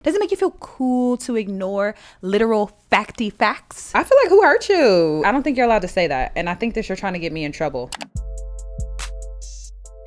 Does it make you feel cool to ignore literal facty facts? I feel like, who hurt you? I don't think you're allowed to say that. And I think that you're trying to get me in trouble.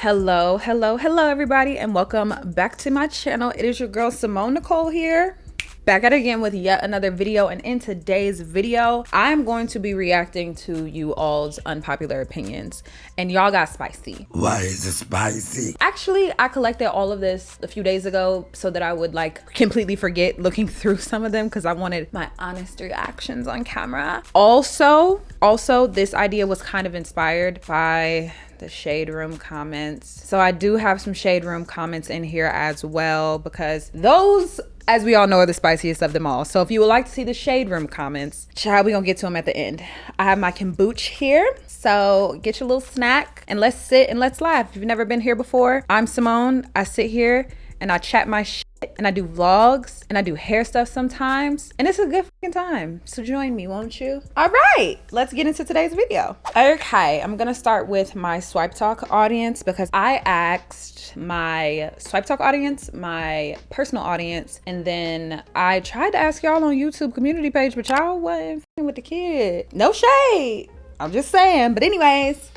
Hello, everybody, and welcome back to my channel. It is your girl, Simone Nicole here. Back at it again with yet another video, and in today's video I'm going to be reacting to you all's unpopular opinions, and y'all got spicy. Why is it spicy? Actually, I collected all of this a few days ago so that I would like completely forget looking through some of them because I wanted my honest reactions on camera. Also this idea was kind of inspired by the shade room comments, so I do have some shade room comments in here as well, because those, as we all know, are the spiciest of them all. So if you would like to see the shade room comments, child, we gonna get to them at the end. I have my kombucha here, so get your little snack and let's sit and let's laugh. If you've never been here before, I'm Simone. I sit here and I chat my shit, and I do vlogs, and I do hair stuff sometimes, and it's a good fucking time. So join me, won't you? All right, let's get into today's video. Okay, I'm gonna start with my Swipe Talk audience, because I asked my Swipe Talk audience, my personal audience, and then I tried to ask y'all on YouTube community page, but y'all wasn't f***ing with the kid. No shade, I'm just saying. But anyways,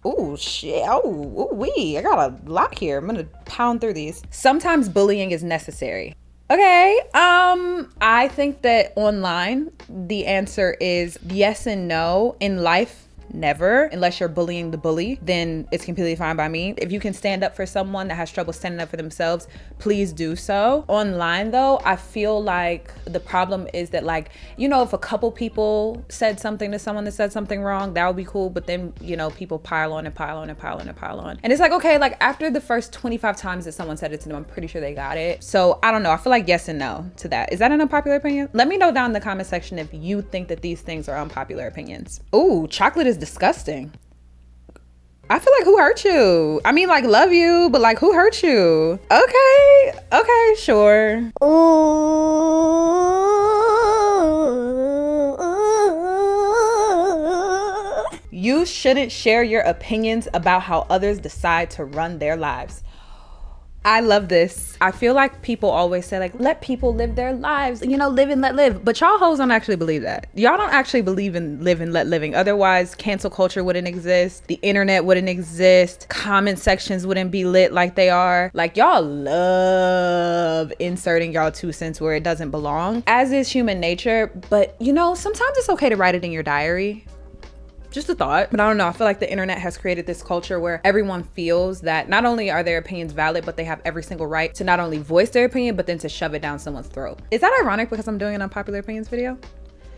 oh shit, oh wee, I got a lot here. I'm gonna pound through these. Sometimes bullying is necessary. Okay, I think that online the answer is yes and no. In life, never. Unless you're bullying the bully, then it's completely fine by me. If you can stand up for someone that has trouble standing up for themselves, please do so. Online though, I feel like the problem is that, like, you know, if a couple people said something to someone that said something wrong, that would be cool, but then, you know, people pile on and pile on and pile on and pile on. And it's like, okay, like after the first 25 times that someone said it to them, I'm pretty sure they got it. So I don't know, I feel like yes and no to that. Is that an unpopular opinion? Let me know down in the comment section if you think that these things are unpopular opinions. Ooh, chocolate is disgusting. I feel like, who hurt you? I mean, like, love you, but like, who hurt you? Okay, sure. You shouldn't share your opinions about how others decide to run their lives. I love this. I feel like people always say, like, let people live their lives, you know, live and let live. But y'all hoes don't actually believe that. Y'all don't actually believe in live and let living. Otherwise, cancel culture wouldn't exist. The internet wouldn't exist. Comment sections wouldn't be lit like they are. Like, y'all love inserting y'all 2 cents where it doesn't belong, as is human nature. But, you know, sometimes it's okay to write it in your diary. Just a thought. But I don't know, I feel like the internet has created this culture where everyone feels that not only are their opinions valid, but they have every single right to not only voice their opinion, but then to shove it down someone's throat. Is that ironic because I'm doing an unpopular opinions video?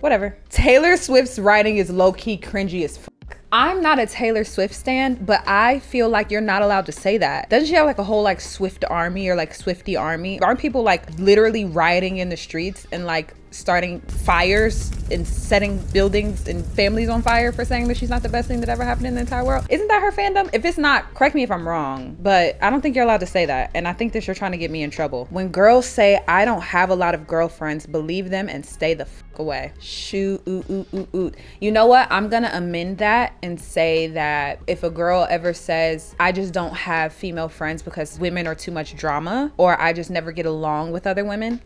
Whatever. Taylor Swift's writing is low-key cringy as fuck. I'm not a Taylor Swift stan, but I feel like you're not allowed to say that. Doesn't she have like a whole like Swift army or like Swiftie army? Aren't people like literally rioting in the streets and like starting fires and setting buildings and families on fire for saying that she's not the best thing that ever happened in the entire world? Isn't that her fandom? If it's not, correct me if I'm wrong, but I don't think you're allowed to say that. And I think that you're trying to get me in trouble. When girls say, I don't have a lot of girlfriends, believe them and stay the fuck away. Shoot, You know what? I'm gonna amend that and say that if a girl ever says, I just don't have female friends because women are too much drama, or I just never get along with other women,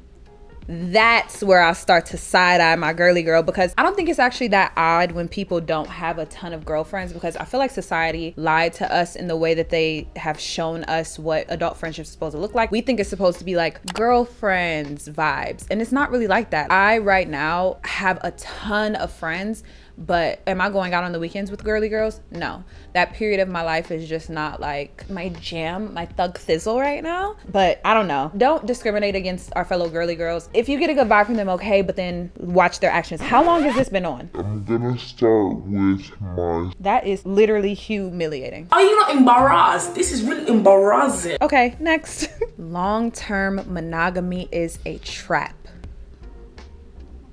that's where I'll start to side-eye my girly girl, because I don't think it's actually that odd when people don't have a ton of girlfriends, because I feel like society lied to us in the way that they have shown us what adult friendship is supposed to look like. We think it's supposed to be like girlfriends vibes, and it's not really like that. I right now have a ton of friends, but am I going out on the weekends with girly girls? No. That period of my life is just not like my jam, my thug thizzle right now. But I don't know. Don't discriminate against our fellow girly girls. If you get a good vibe from them, okay, but then watch their actions. How long has this been on? I'm gonna start with my... That is literally humiliating. Are you not embarrassed? This is really embarrassing. Okay, next. Long-term monogamy is a trap.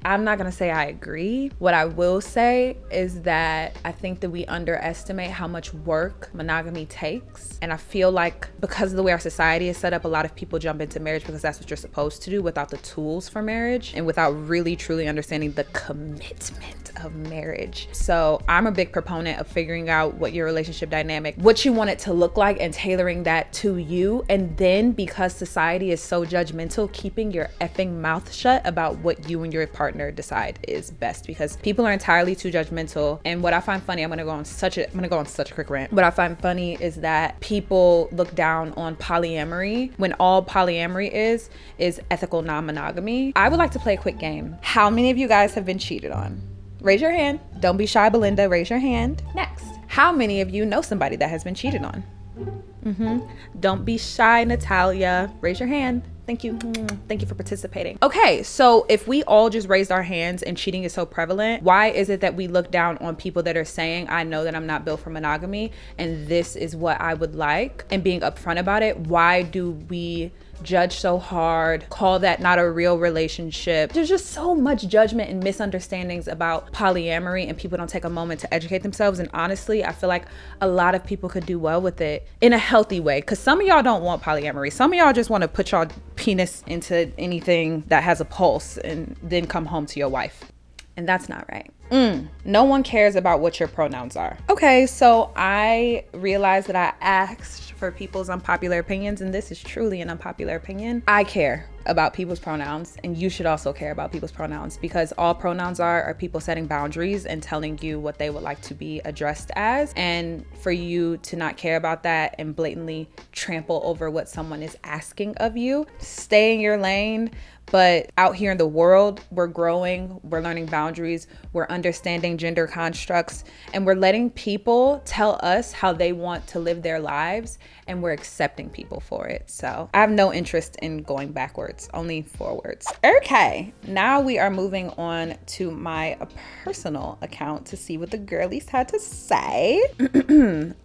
I'm not gonna say I agree. What I will say is that I think that we underestimate how much work monogamy takes. And I feel like because of the way our society is set up, a lot of people jump into marriage because that's what you're supposed to do without the tools for marriage and without really truly understanding the commitment of marriage. So I'm a big proponent of figuring out what your relationship dynamic, what you want it to look like, and tailoring that to you. And then, because society is so judgmental, keeping your effing mouth shut about what you and your partner decide is best, because people are entirely too judgmental. And what I find funny, I'm gonna go on such a quick rant. What I find funny is that people look down on polyamory when all polyamory is ethical non-monogamy. I would like to play a quick game. How many of you guys have been cheated on? Raise your hand. Don't be shy, Belinda. Raise your hand. Next. How many of you know somebody that has been cheated on? Don't be shy, Natalia. Raise your hand. Thank you. Thank you for participating. Okay, so if we all just raised our hands and cheating is so prevalent, why is it that we look down on people that are saying, I know that I'm not built for monogamy and this is what I would like, and being upfront about it? Why do we judge so hard, call that not a real relationship? There's just so much judgment and misunderstandings about polyamory, and people don't take a moment to educate themselves. And honestly, I feel like a lot of people could do well with it in a healthy way, because some of y'all don't want polyamory. Some of y'all just want to put y'all penis into anything that has a pulse and then come home to your wife. And that's not right. No one cares about what your pronouns are. Okay, so I realized that I asked for people's unpopular opinions, and this is truly an unpopular opinion. I care about people's pronouns, and you should also care about people's pronouns, because all pronouns are people setting boundaries and telling you what they would like to be addressed as. And for you to not care about that and blatantly trample over what someone is asking of you, stay in your lane. But out here in the world, we're growing, we're learning boundaries, we're understanding gender constructs, and we're letting people tell us how they want to live their lives, and we're accepting people for it. So I have no interest in going backwards, only forwards. Okay, now we are moving on to my personal account to see what the girlies had to say.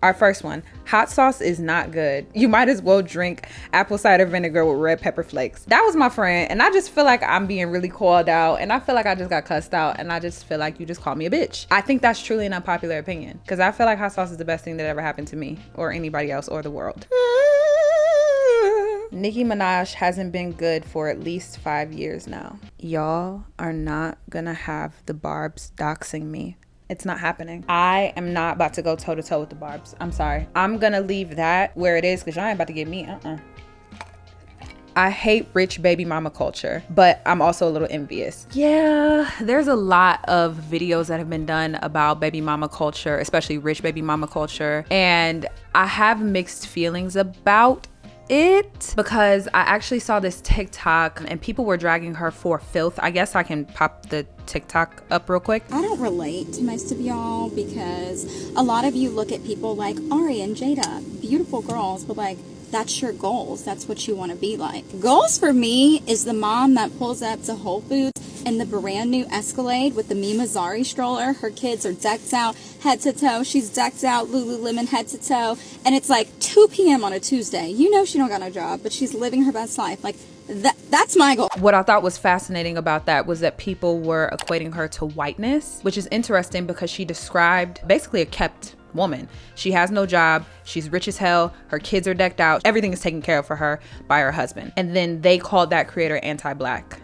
Our first one, hot sauce is not good. You might as well drink apple cider vinegar with red pepper flakes. That was my friend, and I just feel like I'm being really called out, and I feel like I just got cussed out, and I just feel like you just called me a bitch. I think that's truly an unpopular opinion, because I feel like hot sauce is the best thing that ever happened to me or anybody else or the world. Nicki Minaj hasn't been good for at least 5 years now. Y'all are not gonna have the Barbs doxing me. It's not happening. I am not about to go toe to toe with the Barbs. I'm sorry. I'm gonna leave that where it is, because y'all ain't about to get me. I hate rich baby mama culture, but I'm also a little envious. Yeah, there's a lot of videos that have been done about baby mama culture, especially rich baby mama culture. And I have mixed feelings about it, because I actually saw this TikTok and people were dragging her for filth. I guess I can pop the TikTok up real quick. I don't relate to most of y'all, because a lot of you look at people like Ari and Jada, beautiful girls, but like, that's your goals. That's what you want to be like. Goals for me is the mom that pulls up to Whole Foods in the brand new Escalade with the Mima Zari stroller. Her kids are decked out head to toe. She's decked out Lululemon head to toe. And it's like 2 p.m. on a Tuesday. You know she don't got no job, but she's living her best life. Like, that's my goal. What I thought was fascinating about that was that people were equating her to whiteness, which is interesting because she described basically a kept woman. She has no job. She's rich as hell. Her kids are decked out. Everything is taken care of for her by her husband. And then they called that creator anti-black.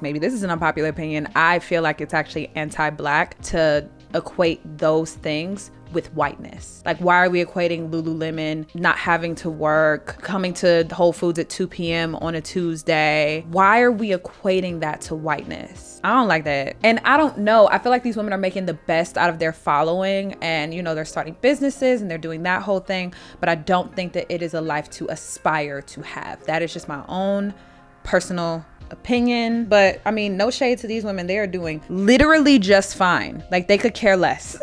Maybe this is an unpopular opinion. I feel like it's actually anti-black to equate those things with whiteness. Like, why are we equating Lululemon, not having to work, coming to Whole Foods at 2 p.m. on a Tuesday? Why are we equating that to whiteness? I don't like that. And I don't know. I feel like these women are making the best out of their following, and you know, they're starting businesses and they're doing that whole thing. But I don't think that it is a life to aspire to have. That is just my own personal opinion. But I mean, no shade to these women. They are doing literally just fine. Like, they could care less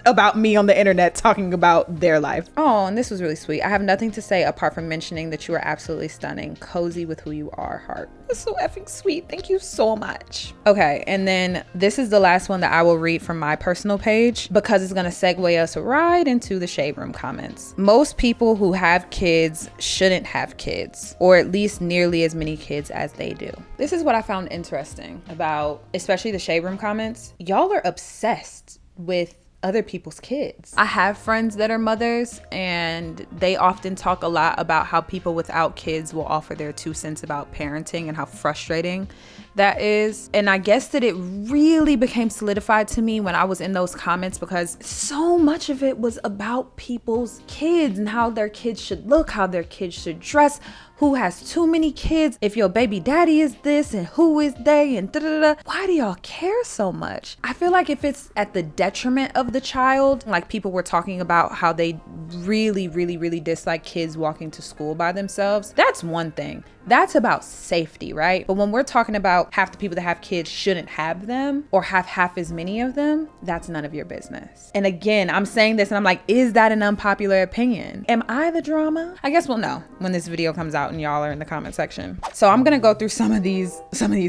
about me on the internet talking about their life. Oh, and this was really sweet. I have nothing to say apart from mentioning that you are absolutely stunning. Cozy with who you are, heart. That's so effing sweet. Thank you so much. Okay, and then this is the last one that I will read from my personal page because it's gonna segue us right into the shade room comments. Most people who have kids shouldn't have kids, or at least nearly as many kids as they do. This is what I found interesting about especially the shade room comments. Y'all are obsessed with other people's kids. I have friends that are mothers and they often talk a lot about how people without kids will offer their 2 cents about parenting and how frustrating that is. And I guess that it really became solidified to me when I was in those comments because so much of it was about people's kids and how their kids should look, how their kids should dress, who has too many kids, if your baby daddy is this and who is they and da-da-da. Why do y'all care so much? I feel like if it's at the detriment of the child, like people were talking about how they really dislike kids walking to school by themselves, that's one thing. That's about safety, right? But when we're talking about half the people that have kids shouldn't have them or have half as many of them, that's none of your business. And again, I'm saying this and I'm like, is that an unpopular opinion? Am I the drama? I guess we'll know when this video comes out and y'all are in the comment section. So I'm gonna go through some of these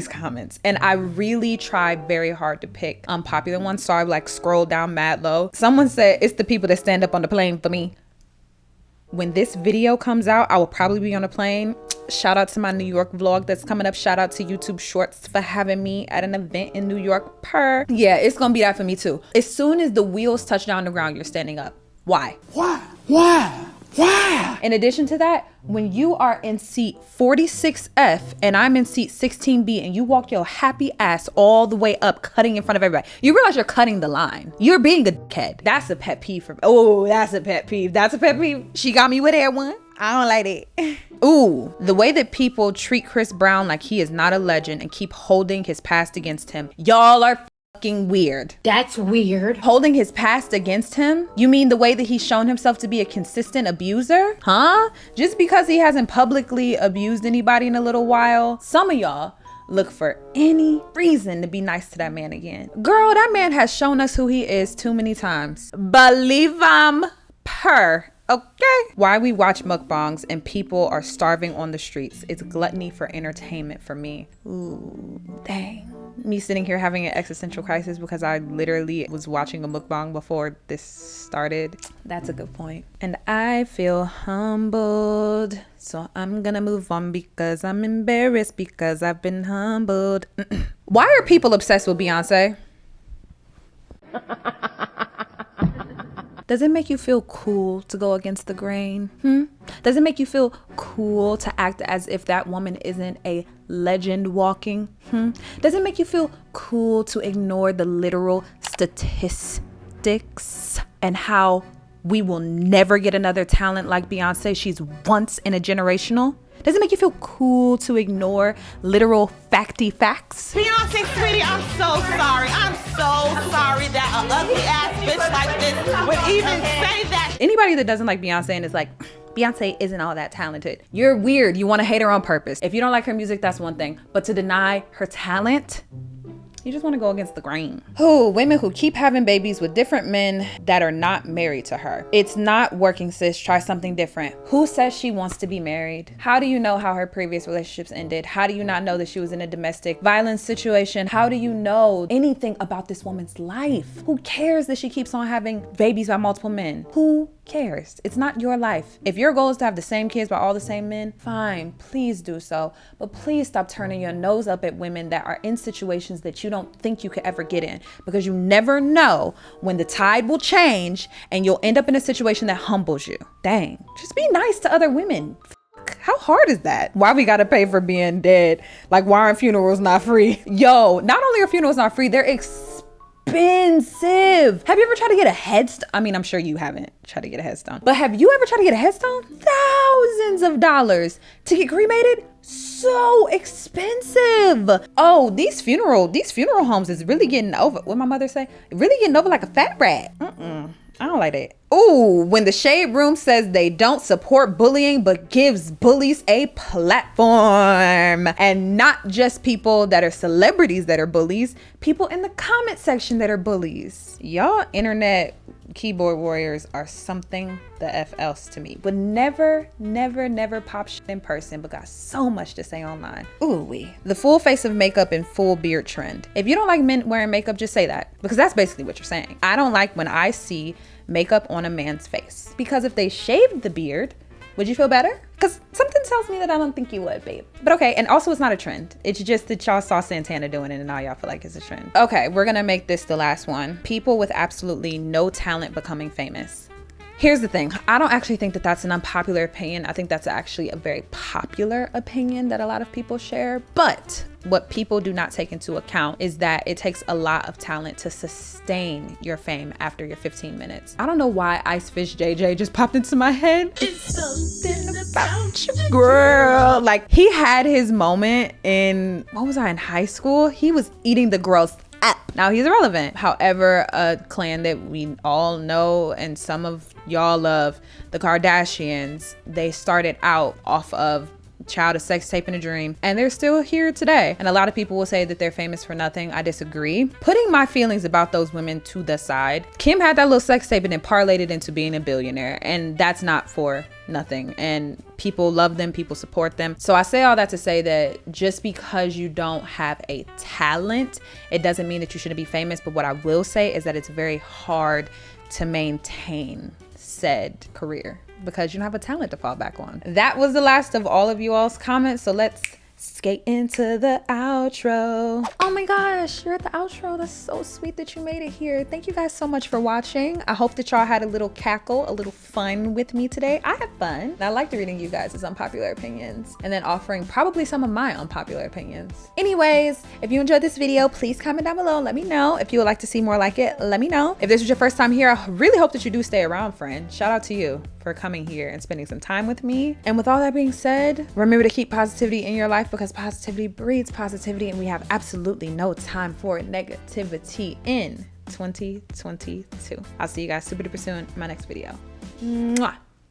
comments, and I really tried very hard to pick unpopular ones. So I like scrolled down mad low. Someone said it's the people that stand up on the plane for me. When this video comes out, I will probably be on a plane. Shout out to my New York vlog that's coming up. Shout out to YouTube Shorts for having me at an event in New York. Yeah, it's gonna be that for me too. As soon as the wheels touch down the ground, you're standing up. Why? In addition to that, when you are in seat 46F and I'm in seat 16B and you walk your happy ass all the way up, cutting in front of everybody, you realize you're cutting the line. You're being a dickhead. That's a pet peeve for me. Oh, that's a pet peeve. That's a pet peeve. She got me with that one. I don't like it. Ooh, the way that people treat Chris Brown like he is not a legend and keep holding his past against him. Y'all are fucking weird. That's weird. Holding his past against him? You mean the way that he's shown himself to be a consistent abuser? Huh? Just because he hasn't publicly abused anybody in a little while, some of y'all look for any reason to be nice to that man again. Girl, that man has shown us who he is too many times. Believe him, okay? Why we watch mukbangs and people are starving on the streets. It's gluttony for entertainment for me. Ooh, dang. Me sitting here having an existential crisis because I literally was watching a mukbang before this started. That's a good point. And I feel humbled. So I'm gonna move on because I'm embarrassed because I've been humbled. Why are people obsessed with Beyonce? Does it make you feel cool to go against the grain? Does it make you feel cool to act as if that woman isn't a legend walking? Does it make you feel cool to ignore the literal statistics and how we will never get another talent like Beyonce? She's once in a generational. Does it make you feel cool to ignore literal facty facts? Beyonce, sweetie, I'm so sorry. I'm so sorry that an ugly ass bitch like this would even say that. Anybody that doesn't like Beyonce and is like, Beyonce isn't all that talented, you're weird. You want to hate her on purpose. If you don't like her music, that's one thing. But to deny her talent, you just want to go against the grain. Oh, women who keep having babies with different men that are not married to her. It's not working, sis. Try something different. Who says she wants to be married? How do you know how her previous relationships ended? How do you not know that she was in a domestic violence situation? How do you know anything about this woman's life? Who cares that she keeps on having babies by multiple men? Who cares? It's not your life. If your goal is to have the same kids by all the same men, fine, please do so. But please stop turning your nose up at women that are in situations that you don't think you could ever get in, because you never know when the tide will change and you'll end up in a situation that humbles you. Dang, just be nice to other women. How hard is that? Why we gotta pay for being dead? Like, why aren't funerals not free? Yo, not only are funerals not free, they're expensive. Have you ever tried to get a headstone? I mean, I'm sure you haven't tried to get a headstone, but have you ever tried to get a headstone? Thousands of dollars to get cremated. So expensive. Oh, these funeral homes is really getting over. What my mother say? Really getting over like a fat rat. I don't like that. Ooh, when the shade room says they don't support bullying but gives bullies a platform, and not just people that are celebrities that are bullies, people in the comment section that are bullies. Y'all internet keyboard warriors are something the F else to me. Would never pop shit in person, but got so much to say online. Ooh wee. The full face of makeup and full beard trend. If you don't like men wearing makeup, just say that, because that's basically what you're saying. I don't like when I see makeup on a man's face, because if they shaved the beard, would you feel better? Because something tells me that I don't think you would, babe. But okay, and also it's not a trend. It's just that y'all saw Santana doing it and now y'all feel like it's a trend. Okay, we're gonna make this the last one. People with absolutely no talent becoming famous. Here's the thing. I don't actually think that that's an unpopular opinion. I think that's actually a very popular opinion that a lot of people share. But what people do not take into account is that it takes a lot of talent to sustain your fame after your 15 minutes. I don't know why Icefish JJ just popped into my head. It's something about you, girl. Like, he had his moment in, what was I, in high school? He was eating the girls up. Now he's irrelevant. However, a clan that we all know and some of y'all love, the Kardashians, they started out off of Child, a Sex Tape, and a Dream, and they're still here today. And a lot of people will say that they're famous for nothing. I disagree. Putting my feelings about those women to the side, Kim had that little sex tape and then parlayed it into being a billionaire, and that's not for nothing. And people love them, people support them. So I say all that to say that just because you don't have a talent, it doesn't mean that you shouldn't be famous. But what I will say is that it's very hard to maintain said career because you don't have a talent to fall back on. That was the last of all of you all's comments, so let's skate into the outro. Oh my gosh, you're at the outro. That's so sweet that you made it here. Thank you guys so much for watching. I hope that y'all had a little cackle, a little fun with me today. I had fun. I liked reading you guys' unpopular opinions and then offering probably some of my unpopular opinions. Anyways, if you enjoyed this video, please comment down below. Let me know. If you would like to see more like it, let me know. If this was your first time here, I really hope that you do stay around, friend. Shout out to you for coming here and spending some time with me. And with all that being said, remember to keep positivity in your life, because positivity breeds positivity, and we have absolutely no time for negativity in 2022. I'll see you guys super duper soon in my next video. Mwah.